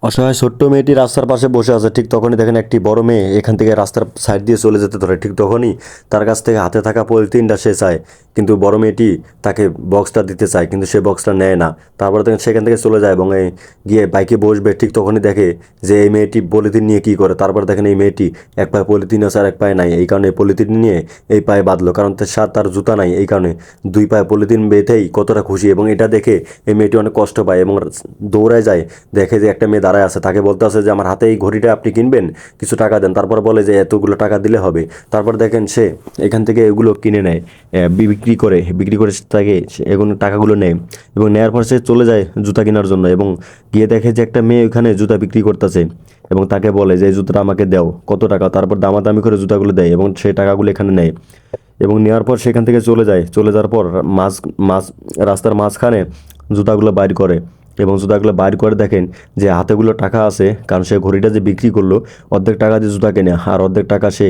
অসহায় ছোট্ট মেয়েটি রাস্তার পাশে বসে আছে। ঠিক তখনই দেখেন একটি বড় মেয়ে এখান থেকে রাস্তার সাইড দিয়ে চলে যেতে ধরে। ঠিক তখনই তার কাছ থেকে হাতে থাকা পলিথিনটা সে চায়, কিন্তু বড় মেয়েটি তাকে বক্সটা দিতে চায়, কিন্তু সে বক্সটা নেয় না। তারপরে দেখেন সেখান থেকে চলে যায় এবং গিয়ে বাইকে বসবে। ঠিক তখনই দেখে যে এই মেয়েটি পলিথিন নিয়ে কী করে। তারপর দেখেন এই মেয়েটি এক পায়ে পলিথিন আছে আর এক পায়ে নাই, এই কারণে পলিথিন নিয়ে এই পায়ে বাঁধলো, কারণ তার জুতা নাই। এই কারণে দুই পায়ে পলিথিন বেঁধেই কতটা খুশি। এবং এটা দেখে এই মেয়েটি অনেক কষ্ট পায় এবং দৌড়ায় যায়, দেখে যে একটা মেয়ে দাঁড়ায় আছে। তাকে বলতে আছে যে আমার হাতে এই ঘড়িটা আপনি কিনবেন, কিছু টাকা দেন। তারপর বলে যে এতগুলো টাকা দিলে হবে। তারপর দেখেন সে এখান থেকে এগুলো কিনে নেয়, বিক্রি করে তাকে এগুলো টাকাগুলো নেয় এবং নেওয়ার পর সে চলে যায় জুতা কেনার জন্য এবং গিয়ে দেখে যে একটা মেয়ে ওখানে জুতা বিক্রি করতেছে এবং তাকে বলে যে এই জুতাটা আমাকে দাও, কত টাকা। তারপর দামাদামি করে জুতাগুলো দেয় এবং সে টাকাগুলো এখানে নেয় এবং নেওয়ার পর সেখান থেকে চলে যাওয়ার পর মাঝ মাঝ রাস্তার মাঝখানে জুতাগুলো বাইর করে এবং জুতাগুলো বাইর করে দেখেন যে হাতেগুলো টাকা আছে, কারণ সে ঘড়িটা যে বিক্রি করলো অর্ধেক টাকা দিয়ে জুতা কেনে আর অর্ধেক টাকা সে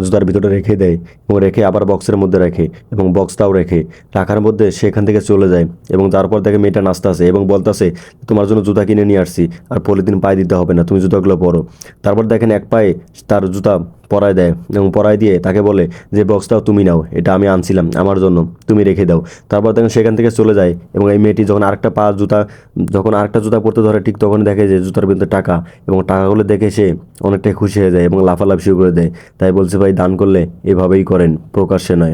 জুতার ভিতরে রেখে দেয় এবং রেখে আবার বক্সের মধ্যে রাখে এবং বক্সটাও রেখে রাখার মধ্যে সেখান থেকে চলে যায় এবং তারপর দেখে মেয়েটা নাচতেছে এবং বলতেছে তোমার জন্য জুতা কিনে নিয়ে আসছি আর পলিথিন পায়ে দিতে হবে না, তুমি জুতাগুলো পরো। তারপর দেখেন এক পায়ে তার জুতা পরায় দেয় এবং পরায় দিয়ে তাকে বলে যে বক্সটাও তুমি নাও, এটা আমি আনছিলাম আমার জন্য, তুমি রেখে দাও। তারপর দেখেন সেখান থেকে চলে যায় এবং এই মেয়েটি যখন আরেকটা জুতা পরতে ধরে ঠিক তখন দেখে যে জুতার ভিতরে টাকা এবং টাকাগুলো দেখে সে অনেকটাই খুশি হয়ে যায় এবং লাফালাফি শুরু করে দেয়। তাই বলছে ভাই দান করলে এভাবেই করেন, প্রকাশ্যে নয়।